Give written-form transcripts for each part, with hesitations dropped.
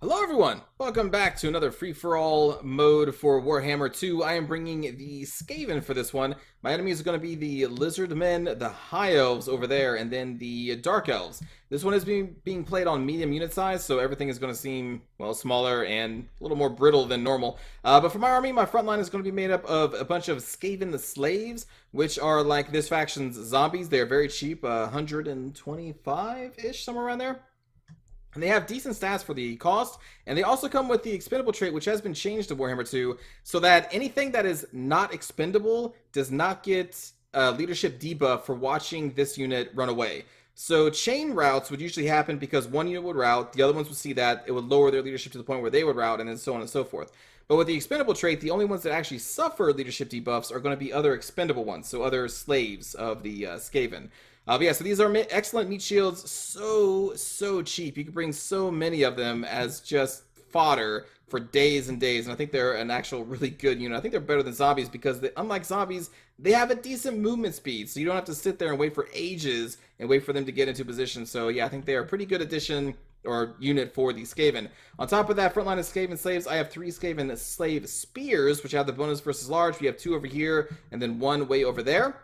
Hello everyone! Welcome back to another free-for-all mode for Warhammer 2. I am bringing the Skaven for this one. My enemies are going to be the Lizard Men, the High Elves over there, and then the Dark Elves. This one is being played on medium unit size, so everything is going to seem, well, smaller and a little more brittle than normal. But for my army, my front line is going to be made up of a bunch of Skaven the Slaves, which are like this faction's zombies. They are very cheap, 125-ish, somewhere around there. And they have decent stats for the cost, and they also come with the expendable trait, which has been changed to Warhammer 2, so that anything that is not expendable does not get leadership debuff for watching this unit run away. So chain routes would usually happen because one unit would route, the other ones would see that, it would lower their leadership to the point where they would route, and then so on and so forth. But with the expendable trait, the only ones that actually suffer leadership debuffs are going to be other expendable ones, so other slaves of the Skaven. But yeah, so these are excellent meat shields, so cheap. You can bring so many of them as just fodder for days and days, and I think they're an actual really good unit. I think they're better than zombies because, unlike zombies, they have a decent movement speed, so you don't have to sit there and wait for ages and wait for them to get into position. So yeah, I think they are a pretty good addition or unit for the Skaven. On top of that, front line of Skaven slaves, I have 3 Skaven slave spears, which have the bonus versus large. We have 2 over here, and then 1 way over there.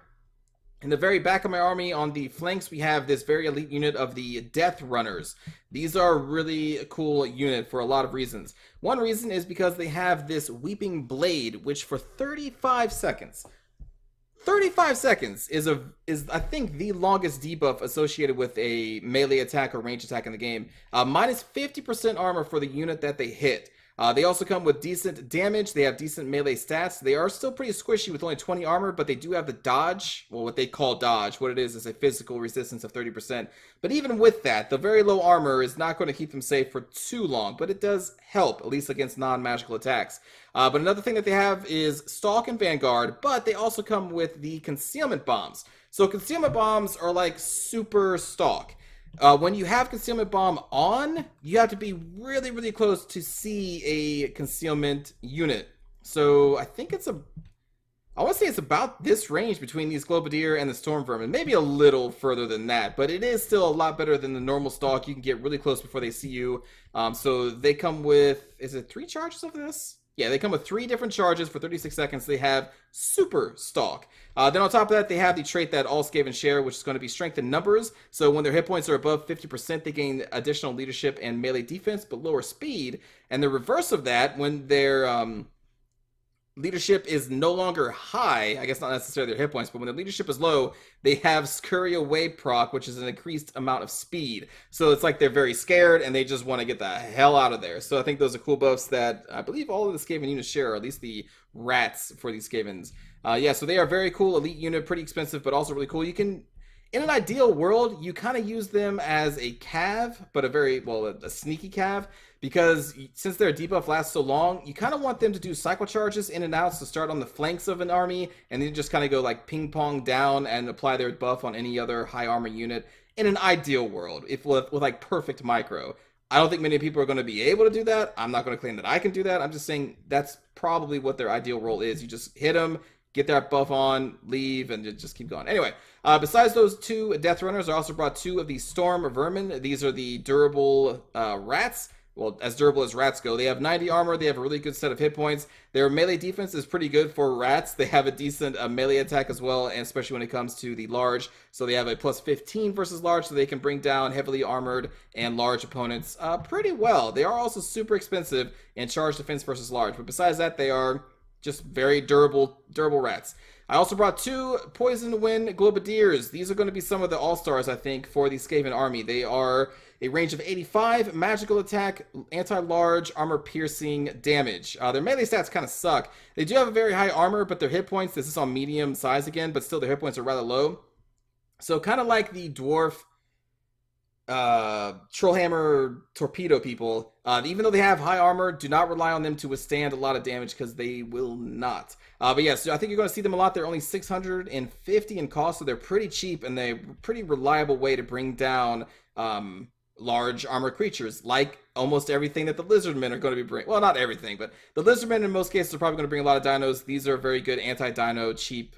In the very back of my army, on the flanks, we have this very elite unit of the Death Runners. These are a really cool unit for a lot of reasons. One reason is because they have this Weeping Blade, which for 35 seconds, 35 seconds is I think the longest debuff associated with a melee attack or range attack in the game. Minus 50% armor for the unit that they hit. They also come with decent damage. They have decent melee stats. They are still pretty squishy with only 20 armor, but they do have the dodge. Well, what they call dodge. What it is a physical resistance of 30%. But even with that, the very low armor is not going to keep them safe for too long, but it does help, at least against non-magical attacks. But another thing that they have is Stalk and Vanguard, but they also come with the Concealment Bombs. So Concealment Bombs are like super Stalk. When you have Concealment Bomb on, you have to be really close to see a concealment unit. So I think I want to say it's about this range between these Globadier and the Storm Vermin. Maybe a little further than that, but it is still a lot better than the normal Stalk. You can get really close before they see you. So they come with, is it 3 charges of this? Yeah, they come with 3 different charges for 36 seconds. They have Super Stalk. Then on top of that, they have the trait that all Skaven share, which is going to be Strength in Numbers. So when their hit points are above 50%, they gain additional leadership and melee defense, but lower speed. And the reverse of that, when their leadership is no longer high, I guess not necessarily their hit points, but when their leadership is low, they have Scurry Away proc, which is an increased amount of speed. So it's like they're very scared and they just want to get the hell out of there. So I think those are cool buffs that I believe all of the Skaven units share, or at least the rats for these Skavens. Yeah, so they are very cool, elite unit, pretty expensive, but also really cool. You can, in an ideal world, you kind of use them as a cav, but a sneaky cav, because since their debuff lasts so long, you kind of want them to do cycle charges in and outs to start on the flanks of an army, and then just kind of go like ping pong down and apply their buff on any other high armor unit in an ideal world, if with like perfect micro. I don't think many people are going to be able to do that. I'm not going to claim that I can do that. I'm just saying that's probably what their ideal role is. You just hit them, get that buff on, leave, and just keep going. Anyway, besides those 2 Death Runners, I also brought 2 of the Storm Vermin. These are the durable rats. Well, as durable as rats go. They have 90 armor. They have a really good set of hit points. Their melee defense is pretty good for rats. They have a decent melee attack as well, and especially when it comes to the large. So they have a plus 15 versus large, so they can bring down heavily armored and large opponents pretty well. They are also super expensive in charge defense versus large. But besides that, they are just very durable rats. I also brought 2 Poison Wind Globadiers. These are going to be some of the all-stars, I think, for the Skaven army. They are a range of 85, magical attack, anti-large, armor-piercing damage. Their melee stats kind of suck. They do have a very high armor, but their hit points, this is on medium size again, but still their hit points are rather low. So kind of like the dwarf Trollhammer torpedo people, even though they have high armor, do not rely on them to withstand a lot of damage because they will not. But yeah, so I think you're going to see them a lot. They're only 650 in cost, so they're pretty cheap, and they're a pretty reliable way to bring down large armored creatures, like almost everything that the Lizardmen are going to be bringing. Well, not everything, but the Lizardmen in most cases are probably going to bring a lot of dinos. These are a very good anti-dino, cheap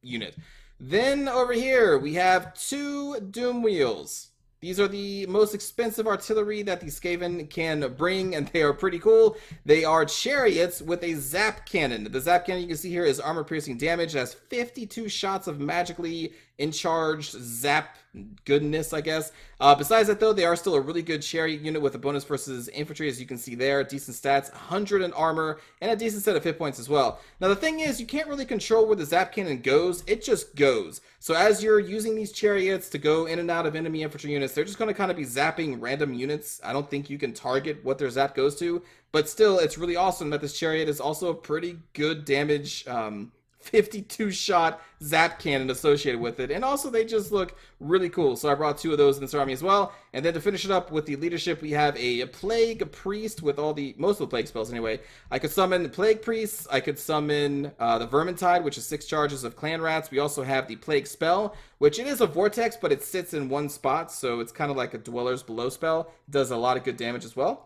unit. Then over here, we have 2 Doom Wheels. These are the most expensive artillery that the Skaven can bring, and they are pretty cool. They are chariots with a zap cannon. The zap cannon you can see here is armor-piercing damage. It has 52 shots of magically in-charged zap goodness, I guess. Besides that, though, they are still a really good chariot unit with a bonus versus infantry, as you can see there. Decent stats, 100 in armor, and a decent set of hit points as well. Now, the thing is, you can't really control where the zap cannon goes. It just goes. So as you're using these chariots to go in and out of enemy infantry units, they're just going to kind of be zapping random units. I don't think you can target what their zap goes to, but still, it's really awesome that this chariot is also a pretty good damage 52 shot zap cannon associated with it, and also they just look really cool. So I brought 2 of those in this army as well. And then to finish it up with the leadership, we have a plague priest with most of the plague spells anyway. I could summon plague priests, I could summon the vermintide, which is 6 charges of clan rats. We also have the plague spell, which it is a vortex, but it sits in one spot, so it's kind of like a dwellers below spell. It does a lot of good damage as well.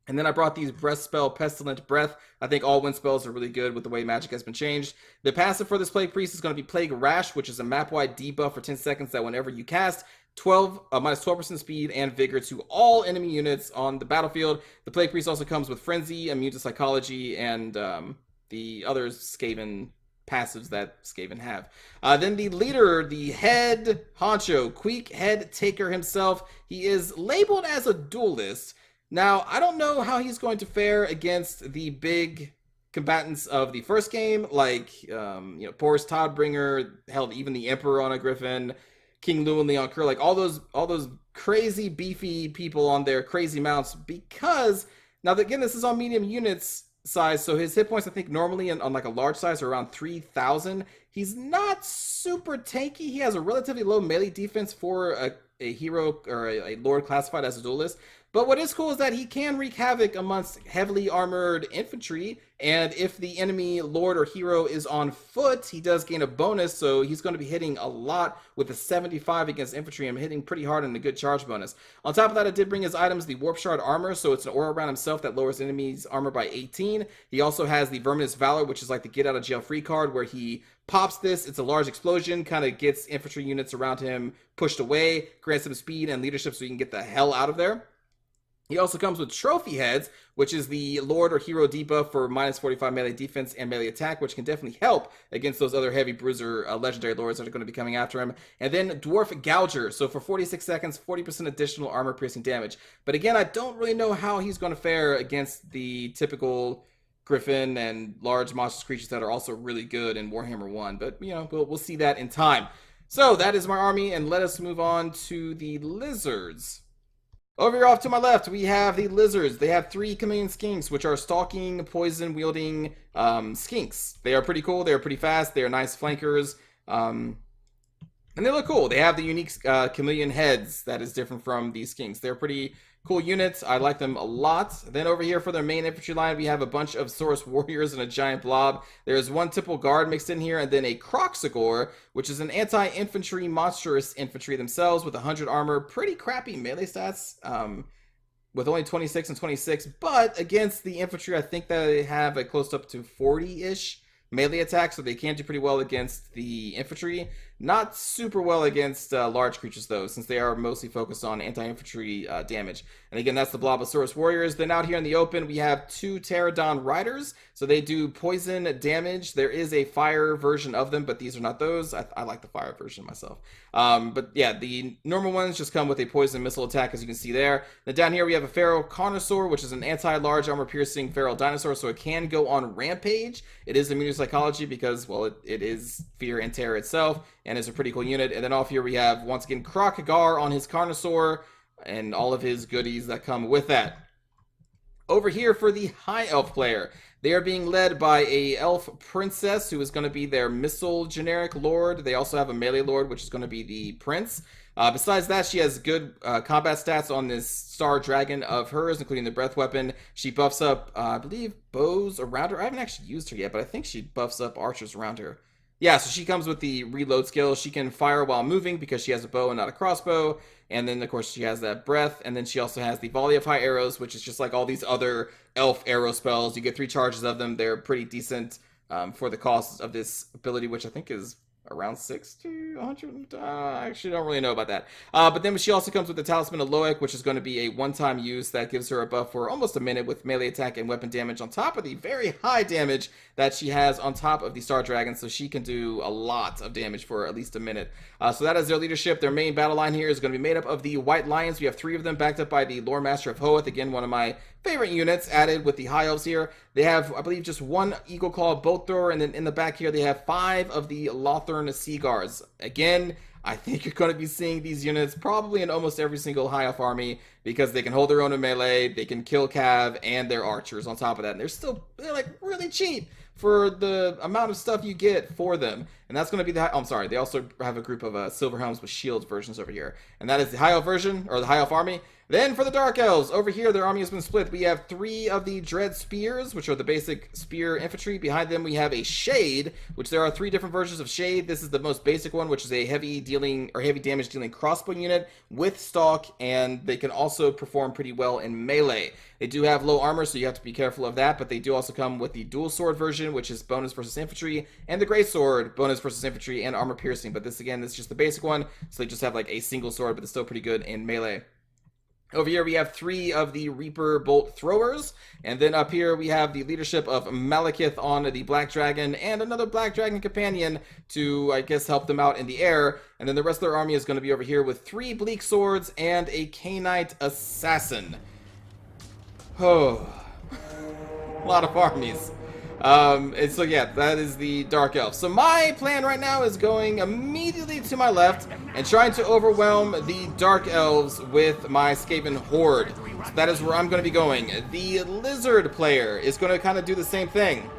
And then I brought these breath spell, Pestilent Breath. I think all wind spells are really good with the way magic has been changed. The passive for this Plague Priest is going to be Plague Rash, which is a map-wide debuff for 10 seconds that whenever you cast, minus 12% speed and vigor to all enemy units on the battlefield. The Plague Priest also comes with Frenzy, Immune to Psychology, and the other Skaven passives that Skaven have. Then the leader, the head honcho, Queek Head Taker himself. He is labeled as a duelist. Now, I don't know how he's going to fare against the big combatants of the first game, like, Porus Toddbringer, held even the Emperor on a Griffin, King Lewin, Leon Kerr, like all those crazy beefy people on their crazy mounts, because, now again, this is on medium units size, so his hit points, I think, normally on like a large size are around 3,000. He's not super tanky. He has a relatively low melee defense for a hero or a lord classified as a duelist. But what is cool is that he can wreak havoc amongst heavily armored infantry, and if the enemy lord or hero is on foot, he does gain a bonus, so he's going to be hitting a lot with a 75 against infantry and hitting pretty hard and a good charge bonus. On top of that, I did bring his items, the Warp Shard Armor, so it's an aura around himself that lowers enemies' armor by 18. He also has the Verminous Valor, which is like the get out of jail free card, where he pops this, it's a large explosion, kind of gets infantry units around him pushed away, grants him speed and leadership so he can get the hell out of there. He also comes with Trophy Heads, which is the Lord or Hero debuff for minus 45 melee defense and melee attack, which can definitely help against those other heavy bruiser legendary lords that are going to be coming after him. And then Dwarf Gouger, so for 46 seconds, 40% additional armor piercing damage. But again, I don't really know how he's going to fare against the typical Griffin and large monstrous creatures that are also really good in Warhammer 1. But, we'll see that in time. So that is my army, and let us move on to the lizards. Over here off to my left, we have the lizards. They have 3 chameleon skinks, which are stalking, poison-wielding skinks. They are pretty cool. They are pretty fast. They are nice flankers. And they look cool. They have the unique chameleon heads that is different from these skinks. They're pretty cool units. I like them a lot. Then over here for their main infantry line, we have a bunch of Saurus warriors and a giant blob. There's 1 Temple Guard mixed in here, and then a Croxagore, which is an anti-infantry monstrous infantry themselves with 100 armor. Pretty crappy melee stats, with only 26 and 26. But against the infantry, I think that they have a close up to 40-ish melee attack, so they can do pretty well against the infantry. Not super well against large creatures, though, since they are mostly focused on anti-infantry damage. And again, that's the Blobosaurus Warriors. Then out here in the open, we have 2 Pterodon Riders. So they do poison damage. There is a fire version of them, but these are not those. I like the fire version myself. But yeah, the normal ones just come with a poison missile attack, as you can see there. Then down here, we have a Feral Carnosaur, which is an anti-large armor-piercing feral dinosaur, so it can go on rampage. It is immune to psychology because, well, it is fear and terror itself, and is a pretty cool unit. And then off here we have, once again, Crocagar on his Carnosaur, and all of his goodies that come with that. Over here for the High Elf player, they are being led by a Elf Princess, who is going to be their Missile generic Lord. They also have a Melee Lord, which is going to be the Prince. Besides that, she has good combat stats on this Star Dragon of hers, including the Breath Weapon. She buffs up, I believe, bows around her. I haven't actually used her yet, but I think she buffs up archers around her. Yeah, so she comes with the reload skill. She can fire while moving because she has a bow and not a crossbow. And then, of course, she has that breath. And then she also has the volley of high arrows, which is just like all these other elf arrow spells. You get 3 charges of them. They're pretty decent for the cost of this ability, which I think is around 60, 100. I actually don't really know about that. But then she also comes with the Talisman of Loic, which is going to be a one-time use that gives her a buff for almost a minute with melee attack and weapon damage on top of the very high damage that she has on top of the Star Dragon. So she can do a lot of damage for at least a minute. So that is their leadership. Their main battle line here is going to be made up of the White Lions. We have 3 of them backed up by the Lore Master of Hoeth. Again, one of my favorite units added with the High Elves here. They have, I believe, just 1 Eagle Claw Bolt Thrower, and then in the back here they have 5 of the Lothern Sea Guards. Again, I think you're going to be seeing these units probably in almost every single High Elf army because they can hold their own in melee, they can kill Cav, and they're archers on top of that. And they're like really cheap for the amount of stuff you get for them. And that's going to be the, I'm sorry, they also have a group of Silver Helms with shields versions over here. And that is the High Elf version, or the High Elf army. Then for the Dark Elves, over here their army has been split. We have 3 of the Dread Spears, which are the basic spear infantry. Behind them we have a Shade, which there are 3 different versions of Shade. This is the most basic one, which is a heavy damage dealing crossbow unit with stalk, and they can also perform pretty well in melee. They do have low armor, so you have to be careful of that, but they do also come with the dual sword version, which is bonus versus infantry, and the great sword, bonus versus infantry and armor piercing. But this is just the basic one, so they just have like a single sword, but it's still pretty good in melee. Over here we have 3 of the Reaper Bolt Throwers, and then up here we have the leadership of Malekith on the Black Dragon, and another Black Dragon companion to, I guess, help them out in the air. And then the rest of their army is going to be over here with 3 Bleak Swords and a Cainite Assassin. Oh, a lot of armies. And so yeah, that is the Dark Elf. So my plan right now is going immediately to my left and trying to overwhelm the Dark Elves with my Skaven Horde. So that is where I'm going to be going. The Lizard player is going to kind of do the same thing.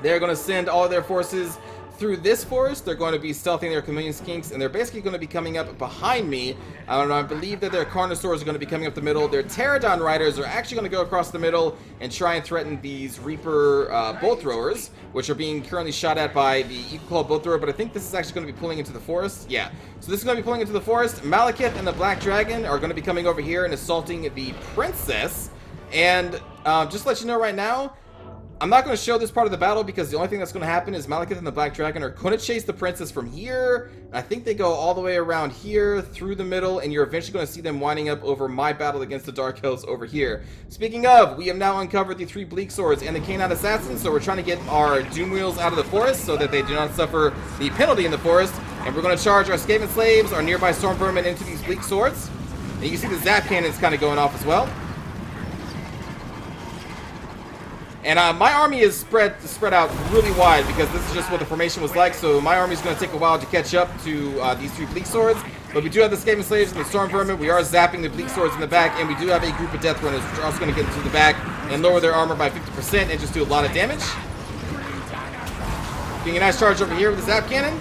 They're going to send all of their forces through this forest. They're going to be stealthing their chameleon skinks, and they're basically going to be coming up behind me. I don't know, I believe that their Carnosaurs are going to be coming up the middle. Their Pterodon Riders are actually going to go across the middle and try and threaten these Reaper Bolt Throwers, which are being currently shot at by the Eagle Claw Bolt Thrower, but I think this is actually going to be pulling into the forest. Yeah, so this is going to be pulling into the forest. Malekith and the Black Dragon are going to be coming over here and assaulting the Princess. And just to let you know right now, I'm not going to show this part of the battle because the only thing that's going to happen is Malekith and the Black Dragon are going to chase the Princess from here. I think they go all the way around here through the middle, and you're eventually going to see them winding up over my battle against the Dark Elves over here. Speaking of, we have now uncovered the 3 Bleak Swords and the Cainite Assassin, so we're trying to get our Doom Wheels out of the forest so that they do not suffer the penalty in the forest. And we're going to charge our Skaven Slaves, our nearby Storm Vermin, into these Bleak Swords. And you can see the Zap Cannons kind of going off as well. And my army is spread out really wide because this is just what the formation was like. So my army is going to take a while to catch up to these 3 Bleak Swords. But we do have the Skaven Slaves and the Storm Vermin. We are zapping the Bleak Swords in the back. And we do have a group of Death Runners, which are also going to get into the back and lower their armor by 50% and just do a lot of damage. Getting a nice charge over here with the Zap Cannon.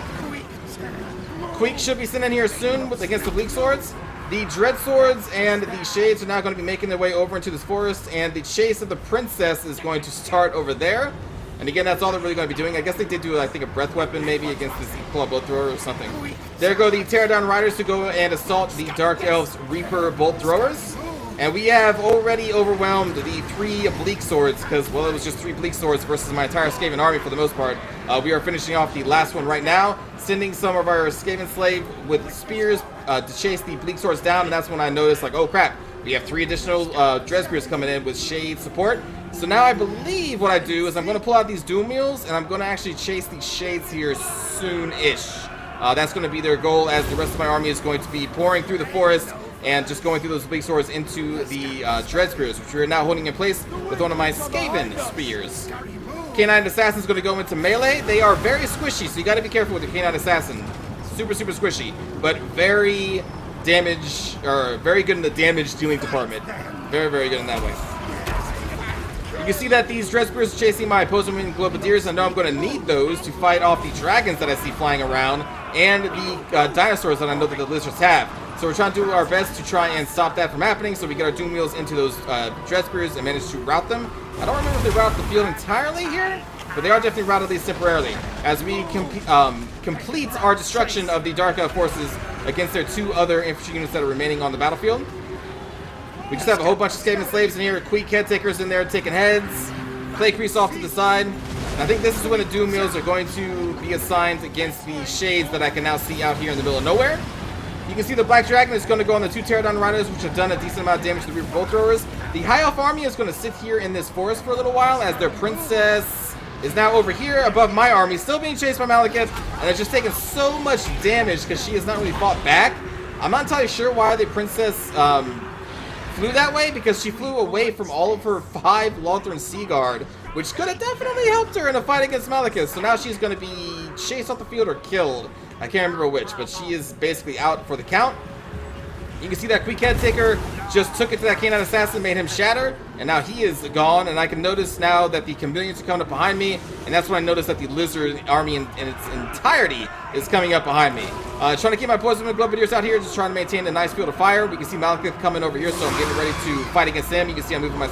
Queek should be sent in here soon against the Bleak Swords. The Dread Swords and the Shades are now going to be making their way over into this forest, and the chase of the Princess is going to start over there. And again, that's all they're really going to be doing. I guess they did do, I think, a breath weapon maybe against this Claw Bolt Thrower or something. There go the Pterodon Riders to go and assault the Dark Elves Reaper Bolt Throwers. And we have already overwhelmed the 3 Bleak Swords because, well, it was just 3 Bleak Swords versus my entire Skaven army for the most part. We are finishing off the last one right now, sending some of our Skaven Slave with spears to chase the Bleak Swords down, and that's when I noticed, like, oh crap, we have 3 additional Dread Spears coming in with Shade support. So now I believe what I do is I'm going to pull out these Doom Wheels, and I'm going to actually chase these Shades here soon-ish. That's going to be their goal, as the rest of my army is going to be pouring through the forest and just going through those Bleak Swords into the Dread Spears, which we are now holding in place with one of my Skaven Spears. Cainite Assassin is going to go into melee. They are very squishy, so you got to be careful with the Cainite Assassin. Super, super squishy, but very good in the damage dealing department. Very, very good in that way. You can see that these Dread Spears are chasing my opposing Globadiers. I know I'm going to need those to fight off the dragons that I see flying around and the dinosaurs that I know that the lizards have. So we're trying to do our best to try and stop that from happening, so we get our Doom Wheels into those Dread Spears and manage to rout them. I don't remember if they route the field entirely here, but they are definitely routed at least temporarily, as we complete our destruction of the Dark Elf forces against their 2 other infantry units that are remaining on the battlefield. We just have a whole bunch of Skaven Slaves in here, Queek Head Takers in there taking heads, Clay Crease off to the side. And I think this is when the Doom Wheels are going to be assigned against the shades that I can now see out here in the middle of nowhere. You can see the Black Dragon is going to go on the 2 Pterodon Rhinos, which have done a decent amount of damage to the Reaper Bolt Throwers. The High Elf army is going to sit here in this forest for a little while, as their princess is now over here above my army, still being chased by Malekith, and has just taken so much damage because she has not really fought back. I'm not entirely sure why the princess flew that way, because she flew away from all of her 5 Lothran Sea Guard, which could have definitely helped her in a fight against Malekith. So now she's going to be chased off the field or killed. I can't remember which, but she is basically out for the count. You can see that Quick Head Taker just took it to that Canine Assassin, made him shatter, and now he is gone. And I can notice now that the Chameleons are coming up behind me, and that's when I noticed that the Lizard army in its entirety is coming up behind me. Trying to keep my Poison Wind Globadiers out here, just trying to maintain a nice field of fire. We can see Malekith coming over here, so I'm getting ready to fight against him. You can see I'm moving my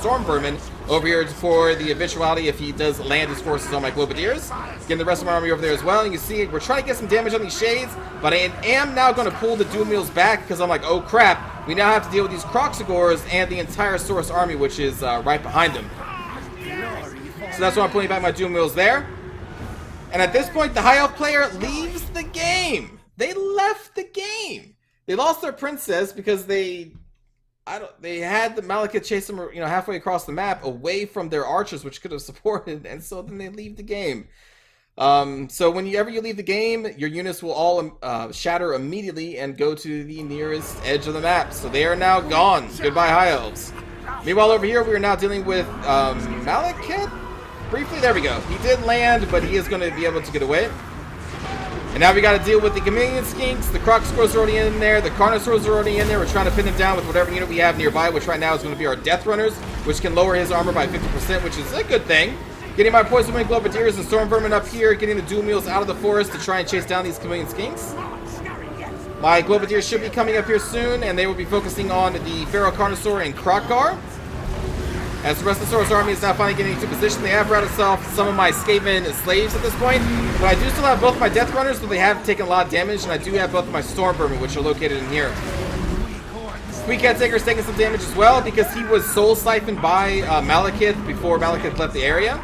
Storm Vermin over here for the eventuality if he does land his forces on my Globadiers. Getting the rest of my army over there as well. And you can see we're trying to get some damage on these Shades, but I am now going to pull the Doom Wheels back because I'm like, oh crap, we now have to deal with these Kroxigors and the entire Saurus army, which is right behind them. So that's why I'm pulling back my Doom Wheels there. And at this point, the High Elf player leaves the game. They left the game. They lost their princess because they had the Malekith chase them, halfway across the map away from their archers, which could have supported, and so then they leave the game. So whenever you leave the game, your units will all shatter immediately and go to the nearest edge of the map. So they are now gone. Goodbye, High Elves. Meanwhile, over here, we are now dealing with Malekith. Briefly, there we go. He did land, but he is going to be able to get away. And now we got to deal with the Chameleon Skinks. The Kroxigors are already in there. The Carnosaurs are already in there. We're trying to pin them down with whatever unit we have nearby, which right now is going to be our Death Runners, which can lower his armor by 50%, which is a good thing. Getting my Poison Wind Globadiers and Storm Vermin up here, getting the Doom Wheels out of the forest to try and chase down these Chameleon Skinks. My Globadiers should be coming up here soon, and they will be focusing on the Pharaoh Carnosaur and Krokgar. As the rest of the Saurus army is now finally getting into position, they have routed off some of my Skaven slaves at this point, but I do still have both my Death Runners, but they have taken a lot of damage, and I do have both of my Storm Vermin, which are located in here. Quick Head Taker is taking some damage as well, because he was soul siphoned by Malekith before Malekith left the area.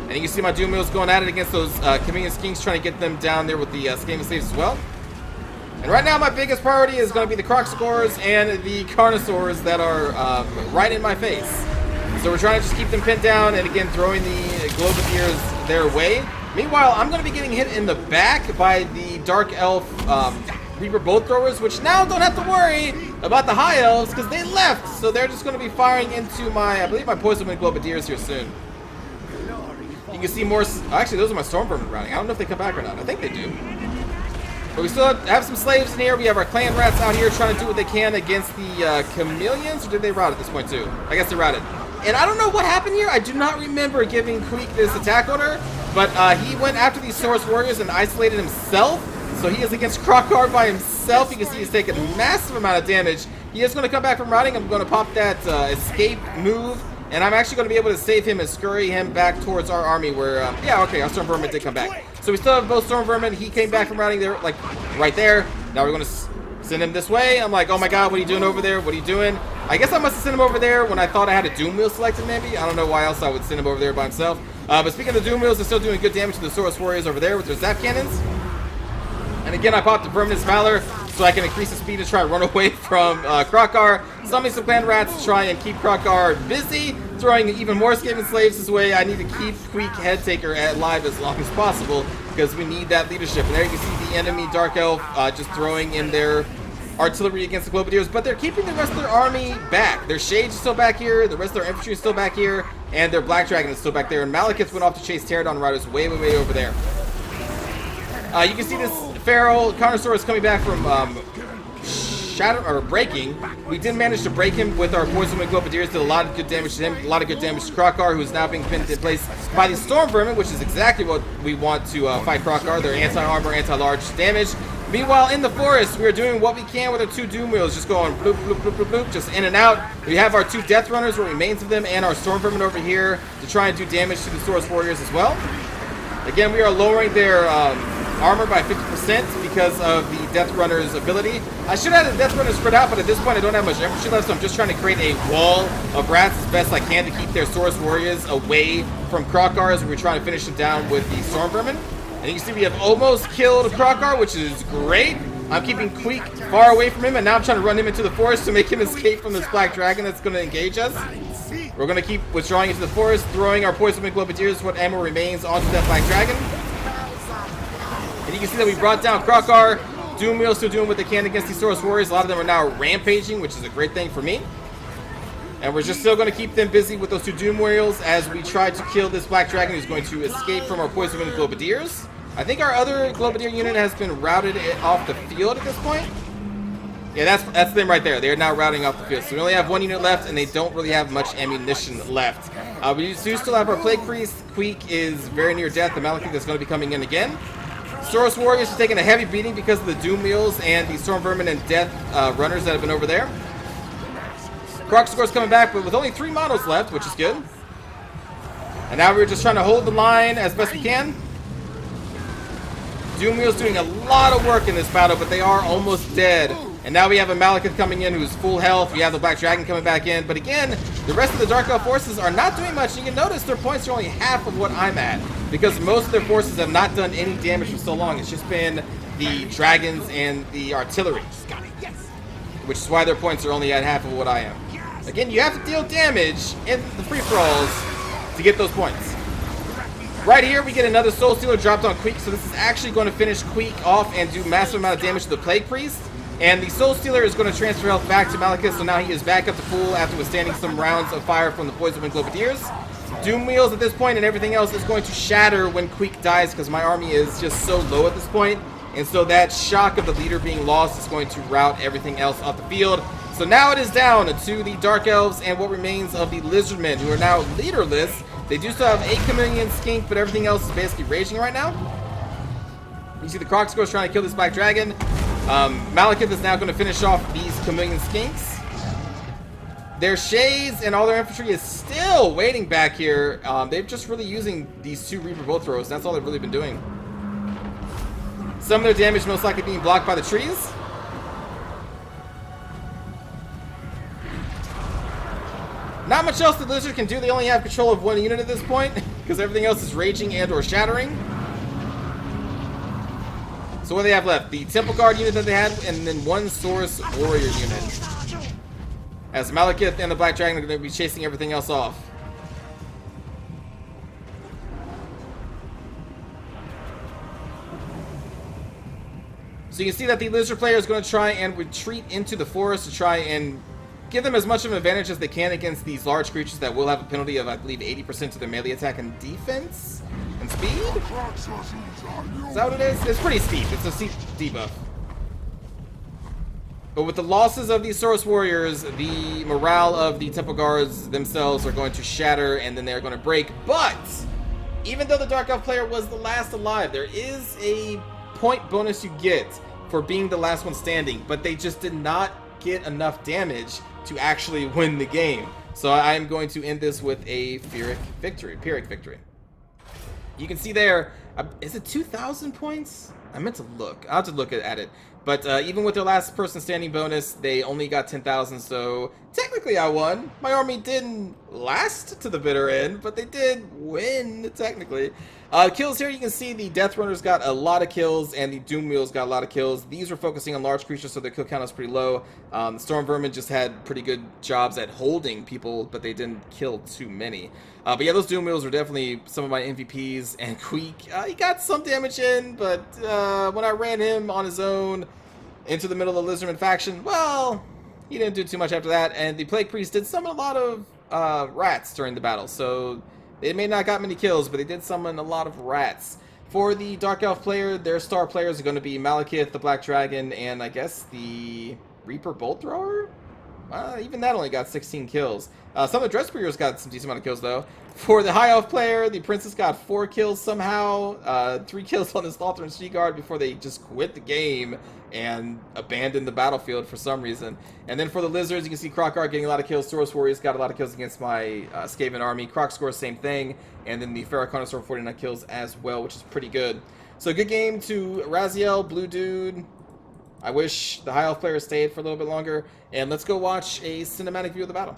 And you can see my Doom Wheels going at it against those Chameleon Skinks, trying to get them down there with the Skaven slaves as well. And right now, my biggest priority is going to be the Kroxigors and the Carnosaurs that are right in my face. So we're trying to just keep them pinned down and, again, throwing the Globadiers their way. Meanwhile, I'm going to be getting hit in the back by the Dark Elf Reaper Bolt Throwers, which now don't have to worry about the High Elves because they left. So they're just going to be firing into my, I believe, my Poison Wind Globadiers here soon. You can see more. Actually, those are my Storm Vermin routing. I don't know if they come back or not. I think they do. But we still have some slaves in here. We have our clan rats out here trying to do what they can against the Chameleons. Or did they rout at this point too? I guess they routed. And I don't know what happened here. I do not remember giving Queek this attack order. But he went after these Saurus warriors and isolated himself. So he is against Krokgar by himself. You can see he's taking a massive amount of damage. He is going to come back from routing. I'm going to pop that escape move. And I'm actually going to be able to save him and scurry him back towards our army where, yeah, okay, our Storm Vermin did come back. So we still have both Storm Vermin. He came back from routing there, like, right there. Now we're going to send him this way. I'm like, oh my god, what are you doing over there? What are you doing? I guess I must have sent him over there when I thought I had a Doom Wheel selected, maybe. I don't know why else I would send him over there by himself. But speaking of the Doom Wheels, they're still doing good damage to the Saurus Warriors over there with their Zap Cannons. And again, I popped the Verminous Valor so I can increase the speed to try and run away from Krokgar. Summon some clan rats to try and keep Krokgar busy, throwing even more Skaven slaves this way. I need to keep Queek Head Taker alive as long as possible because we need that leadership. And there you can see the enemy Dark Elf just throwing in their artillery against the Globadiers, but they're keeping the rest of their army back. Their Shades is still back here, the rest of their infantry is still back here, and their Black Dragon is still back there. And Malekith went off to chase Pterodon Riders way over there. You can see this Pharaoh Carnosaur is coming back from breaking. We did manage to break him with our Poison Wind Globadiers. Did a lot of good damage to him, a lot of good damage to Krokgar, who is now being pinned in place by the Storm Vermin, which is exactly what we want to fight Krokgar. They're anti-armor, anti-large damage. Meanwhile, in the forest, we are doing what we can with our two Doom Wheels, just going bloop, bloop, bloop, bloop, bloop, just in and out. We have our two Death Runners, what remains of them, and our Storm Vermin over here to try and do damage to the Saurus Warriors as well. Again, we are lowering their armor by 50%. 50% because of the Death Runner's ability. I should have the Death Runner spread out, but at this point I don't have much infantry left, so I'm just trying to create a wall of rats as best I can to keep their Saurus Warriors away from Krokar as we're trying to finish them down with the Storm Vermin. And you can see we have almost killed Krokar, which is great. I'm keeping Queek far away from him, and now I'm trying to run him into the forest to make him escape from this Black Dragon that's going to engage us. We're going to keep withdrawing into the forest, throwing our Poison Wind Globadiers, what ammo remains, onto that Black Dragon. And you can see that we brought down Krokar. Doomwheel still doing what they can against these Saurus Warriors. A lot of them are now rampaging, which is a great thing for me. And we're just still going to keep them busy with those 2 Doomwheels as we try to kill this Black Dragon who's going to escape from our Poison Wind Globadiers. I think our other Globadier unit has been routed off the field at this point. Yeah, that's them right there. They're now routing off the field. So we only have 1 unit left, and they don't really have much ammunition left. We do still have our Plague Priest. Queek is very near death. The Malekith is going to be coming in again. Saurus Warriors are taking a heavy beating because of the Doom Wheels and the Storm Vermin and Death Runners that have been over there. Kroxagor's coming back, but with only 3 monos left, which is good. And now we're just trying to hold the line as best we can. Doomwheel's doing a lot of work in this battle, but they are almost dead. And now we have a Malekith coming in who's full health. We have the Black Dragon coming back in. But again, the rest of the Dark Elf forces are not doing much. You can notice their points are only half of what I'm at, because most of their forces have not done any damage for so long. It's just been the dragons and the artillery, which is why their points are only at half of what I am. Again, you have to deal damage in the free-for-alls to get those points. Right here, we get another Soul Stealer dropped on Queek, so this is actually going to finish Queek off and do massive amount of damage to the Plague Priest. And the Soul Stealer is going to transfer health back to Malekith, so now he is back up to full after withstanding some rounds of fire from the Poison Wind Globadiers. Doom Wheels at this point and everything else is going to shatter when Queek dies, because my army is just so low at this point. And so that shock of the leader being lost is going to rout everything else off the field. So now it is down to the Dark Elves and what remains of the Lizardmen, who are now leaderless. They do still have 8 Chameleon Skink, but everything else is basically raging right now. You see the Kroxagor's trying to kill this Black Dragon. Malekith is now going to finish off these Chameleon Skinks. Their Shades and all their infantry is still waiting back here. They're just really using these 2 Reaper bow throws. That's all they've really been doing. Some of their damage most likely being blocked by the trees. Not much else the Lizard can do. They only have control of 1 unit at this point, because everything else is raging and or shattering. So what do they have left? The Temple Guard unit that they had, and then 1 Saurus Warrior unit. As Malekith and the Black Dragon are going to be chasing everything else off. So you can see that the Lizard player is going to try and retreat into the forest to try and give them as much of an advantage as they can against these large creatures that will have a penalty of, I believe, 80% to their melee attack and defense and speed. Is that what it is? It's pretty steep. It's a steep debuff. But with the losses of these Saurus Warriors, the morale of the Temple Guards themselves are going to shatter, and then they're going to break. But even though the Dark Elf player was the last alive, there is a point bonus you get for being the last one standing, but they just did not get enough damage to actually win the game. So I'm going to end this with a Pyrrhic victory. You can see there, is it 2,000 points? I meant to look. I'll have to look at it. But even with their last person standing bonus, they only got 10,000, so technically I won. My army didn't last to the bitter end, but they did win, technically. Kills here, you can see the Death Runners got a lot of kills, and the Doom Wheels got a lot of kills. These were focusing on large creatures, so their kill count was pretty low. The Storm Vermin just had pretty good jobs at holding people, but they didn't kill too many. But yeah, those Doom Wheels were definitely some of my MVPs, and Queek, he got some damage in, but when I ran him on his own into the middle of the Lizardman faction, well, he didn't do too much after that, and the Plague Priest did summon a lot of rats during the battle, so they may not got many kills, but they did summon a lot of rats. For the Dark Elf player, their star players are going to be Malekith, the Black Dragon, and I guess the Reaper Bolt Thrower? Even that only got 16 kills. Some of the Dreadspringers got some decent amount of kills, though. For the High Elf player, the Princess got 4 kills somehow. 3 kills on the Slaughter and Street Guard before they just quit the game and abandoned the battlefield for some reason. And then for the Lizards, you can see Krokar getting a lot of kills. Saurus Warriors got a lot of kills against my Skaven army. Kroxagor, same thing. And then the Pharaoh Connoisseur 49 kills as well, which is pretty good. So good game to Raziel, Blue Dude. I wish the High Elf player stayed for a little bit longer. And let's go watch a cinematic view of the battle.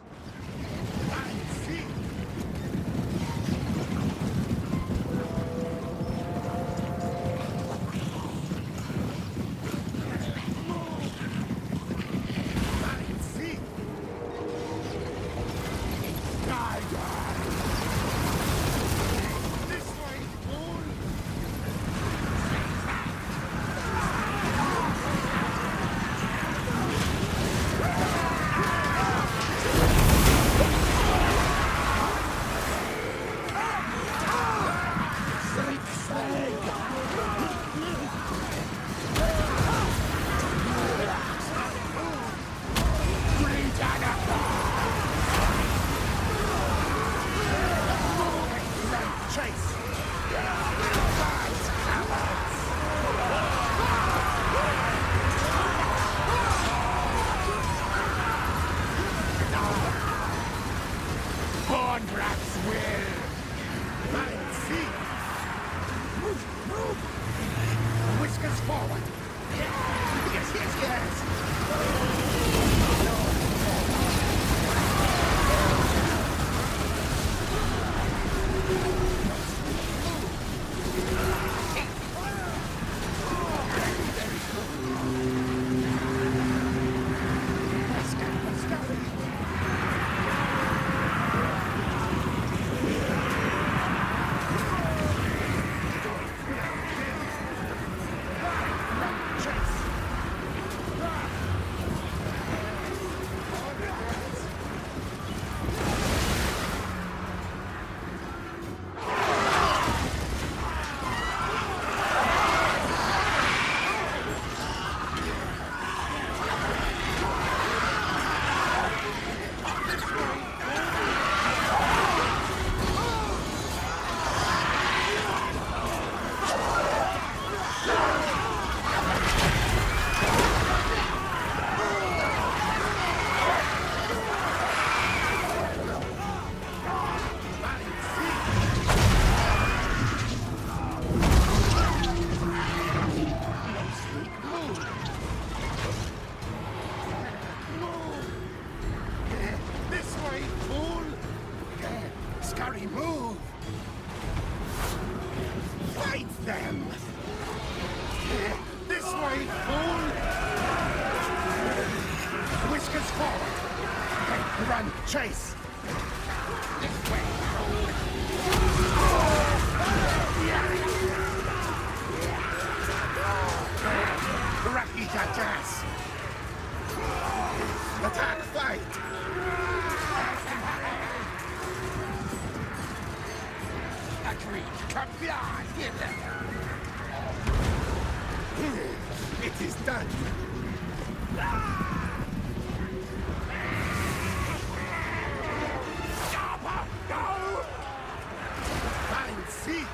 Chase! This way! Rakita Jazz! Attack, fight! Agreed! Kabla! It is done! See?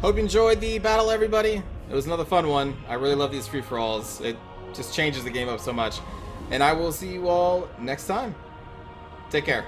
Hope you enjoyed the battle, everybody. It was another fun one. I really love these free-for-alls. It just changes the game up so much. And I will see you all next time. Take care.